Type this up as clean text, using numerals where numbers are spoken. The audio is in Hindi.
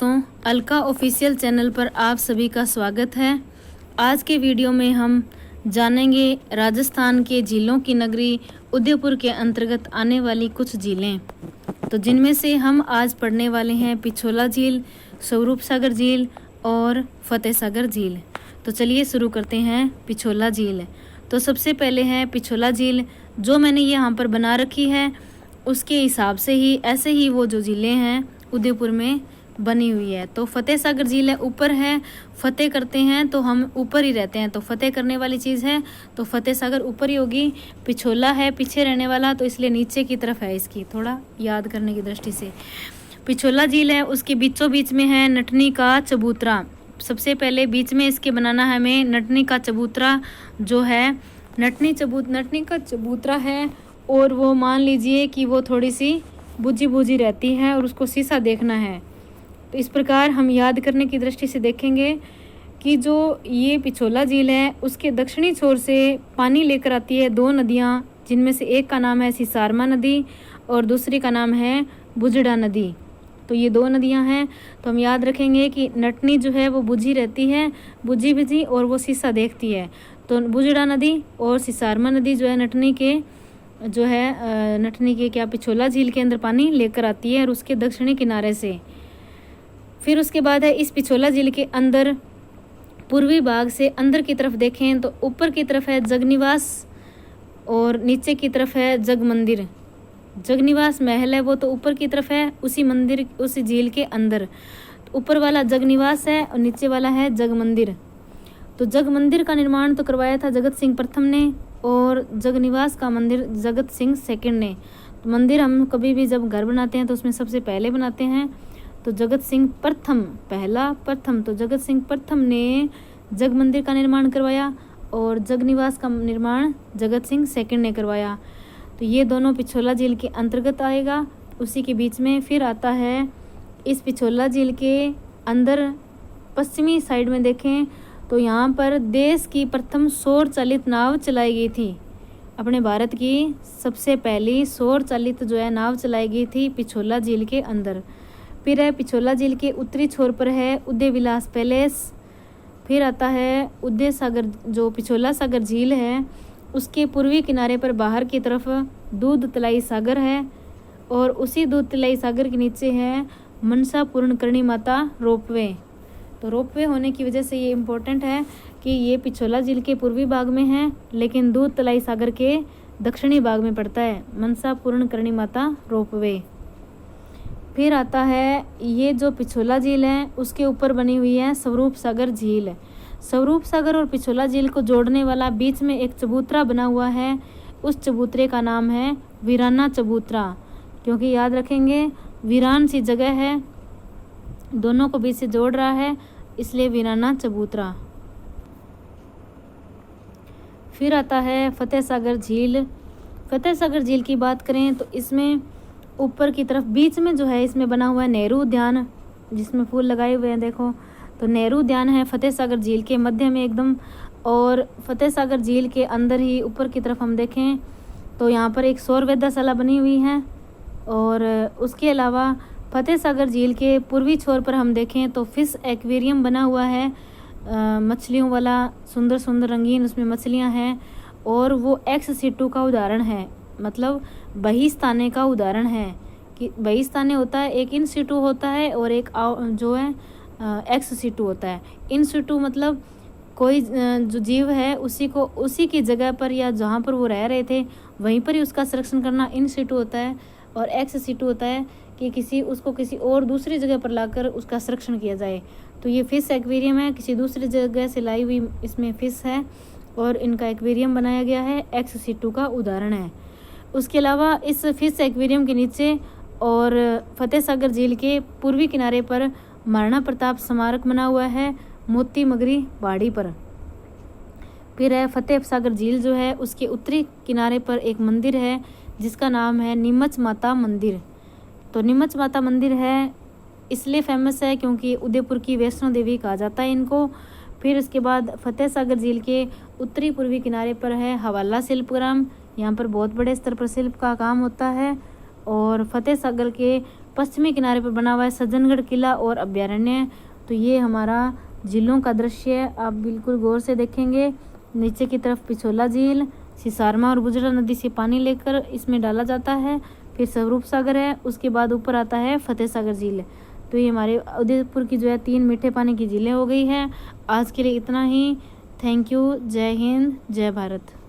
दोस्तों, अलका ऑफिशियल चैनल पर आप सभी का स्वागत है। आज के वीडियो में हम जानेंगे राजस्थान के झीलों की नगरी उदयपुर के अंतर्गत आने वाली कुछ झीलें। तो जिनमें से हम आज पढ़ने वाले हैं पिछोला झील, स्वरूप सागर झील और फतेह सागर झील। तो चलिए शुरू करते हैं पिछोला झील। तो सबसे पहले है पिछोला झील, जो मैंने यहाँ पर बना रखी है उसके हिसाब से ही ऐसे ही वो जो झीलें हैं उदयपुर में बनी हुई है। तो फतेह सागर झील है, ऊपर है, फतेह करते हैं तो हम ऊपर ही रहते हैं, तो फतेह करने वाली चीज़ है तो फतेह सागर ऊपर ही होगी। पिछोला है पीछे रहने वाला, तो इसलिए नीचे की तरफ है, इसकी थोड़ा याद करने की दृष्टि से। पिछोला झील है, उसके बीचों बीच में है नटनी का चबूतरा। सबसे पहले बीच में इसके बनाना है हमें नटनी का चबूतरा, जो है नटनी का चबूतरा है, और वो मान लीजिए कि वो थोड़ी सी बुझी बुझी रहती है और उसको शीशा देखना है। तो इस प्रकार हम याद करने की दृष्टि से देखेंगे कि जो ये पिछोला झील है उसके दक्षिणी छोर से पानी लेकर आती है दो नदियाँ, जिनमें से एक का नाम है सिसारमा नदी और दूसरी का नाम है बुजड़ा नदी। तो ये दो नदियाँ हैं, तो हम याद रखेंगे कि नटनी जो है वो बुझी रहती है, बुझी और वो शीशा देखती है। तो बुजड़ा नदी और सिसारमा नदी जो है नटनी के क्या पिछोला झील के अंदर पानी लेकर आती है और उसके दक्षिणी किनारे से। फिर उसके बाद है इस पिछोला झील के अंदर पूर्वी भाग से अंदर की तरफ देखें तो ऊपर की तरफ है जगनिवास और नीचे की तरफ है जग मंदिर। जगनिवास महल है वो तो ऊपर की तरफ है, उसी मंदिर उसी झील के अंदर। तो ऊपर वाला जगनिवास है और नीचे वाला है जग मंदिर। तो जग मंदिर का निर्माण तो करवाया था जगत सिंह प्रथम ने और जगनिवास का मंदिर जगत सिंह सेकंड ने। तो मंदिर हम कभी भी जब घर बनाते हैं तो उसमें सबसे पहले बनाते हैं, तो जगत सिंह प्रथम तो जगत सिंह प्रथम ने जग मंदिर का निर्माण करवाया और जगनिवास का निर्माण जगत सिंह सेकंड ने करवाया। तो ये दोनों पिछोला झील के अंतर्गत आएगा। उसी के बीच में फिर आता है इस पिछोला झील के अंदर पश्चिमी साइड में देखें तो यहाँ पर देश की प्रथम सौर चालित नाव चलाई गई थी। अपने भारत की सबसे पहली सौर चालित जो है नाव चलाई गई थी पिछोला झील के अंदर। फिर है पिछोला झील के उत्तरी छोर पर है उदय विलास पैलेस। फिर आता है उदय सागर, जो पिछोला सागर झील है उसके पूर्वी किनारे पर बाहर की तरफ दूध तलाई सागर है और उसी दूध तलाई सागर के नीचे है मनसा पूर्ण करणी माता रोपवे। तो रोपवे होने की वजह से ये इम्पोर्टेंट है कि ये पिछोला झील के पूर्वी भाग में है लेकिन दूध तलाई सागर के दक्षिणी भाग में पड़ता है, मनसा पूर्ण करणी माता रोपवे। फिर आता है ये जो पिछोला झील है उसके ऊपर बनी हुई है स्वरूप सागर झील। स्वरूप सागर और पिछोला झील को जोड़ने वाला बीच में एक चबूतरा बना हुआ है, उस चबूतरे का नाम है वीराना चबूतरा, क्योंकि याद रखेंगे वीरान सी जगह है, दोनों को बीच से जोड़ रहा है, इसलिए वीराना चबूतरा। फिर आता है फतेह सागर झील। फतेह सागर झील की बात करें तो इसमें ऊपर की तरफ बीच में जो है इसमें बना हुआ है नेहरू उद्यान, जिसमें फूल लगाए हुए हैं देखो। तो नेहरू उद्यान है फतेह सागर झील के मध्य में एकदम, और फतेह सागर झील के अंदर ही ऊपर की तरफ हम देखें तो यहाँ पर एक सौर वेधशाला बनी हुई है। और उसके अलावा फतेह सागर झील के पूर्वी छोर पर हम देखें तो फिश एक्वेरियम बना हुआ है, मछलियों वाला सुंदर सुंदर रंगीन उसमें मछलियां हैं, और वो ex-situ का उदाहरण है, मतलब बहिस्ताने का उदाहरण है। कि बहिस्ताने होता है एक इन सिटू होता है और एक जो है ex-situ होता है। इन सिटू मतलब कोई जो जीव है उसी की जगह पर या जहाँ पर वो रह रहे थे वहीं पर ही उसका संरक्षण करना इन सिटू होता है, और ex-situ होता है कि किसी और दूसरी जगह पर लाकर उसका संरक्षण किया जाए। तो ये फिश एक्वेरियम है, किसी दूसरी जगह से लाई हुई इसमें फिश है और इनका एक्वेरियम बनाया गया है, ex-situ का उदाहरण है। उसके अलावा इस फिश एक्वेरियम के नीचे और फतेह सागर झील के पूर्वी किनारे पर महाराणा प्रताप स्मारक बना हुआ है मोती मगरी पहाड़ी पर। फिर है फतेह सागर झील जो है उसके उत्तरी किनारे पर एक मंदिर है जिसका नाम है नीमच माता मंदिर। तो नीमच माता मंदिर है इसलिए फेमस है क्योंकि उदयपुर की वैष्णो देवी कहा जाता है इनको। फिर इसके बाद फतेह सागर झील के उत्तरी पूर्वी किनारे पर है हवाला शिल्पग्राम, यहाँ पर बहुत बड़े स्तर पर शिल्प का काम होता है। और फतेह सागर के पश्चिमी किनारे पर बना हुआ है सज्जनगढ़ किला और अभ्यारण्य। तो ये हमारा झीलों का दृश्य है, आप बिल्कुल गौर से देखेंगे। नीचे की तरफ पिछोला झील, सिसारमा और गुजरा नदी से पानी लेकर इसमें डाला जाता है। फिर स्वरूप सागर है, उसके बाद ऊपर आता है फतेह सागर झील। तो ये हमारे उदयपुर की जो है 3 मीठे पानी की झीलें हो गई है। आज के लिए इतना ही। Thank you. जय हिंद, जय भारत।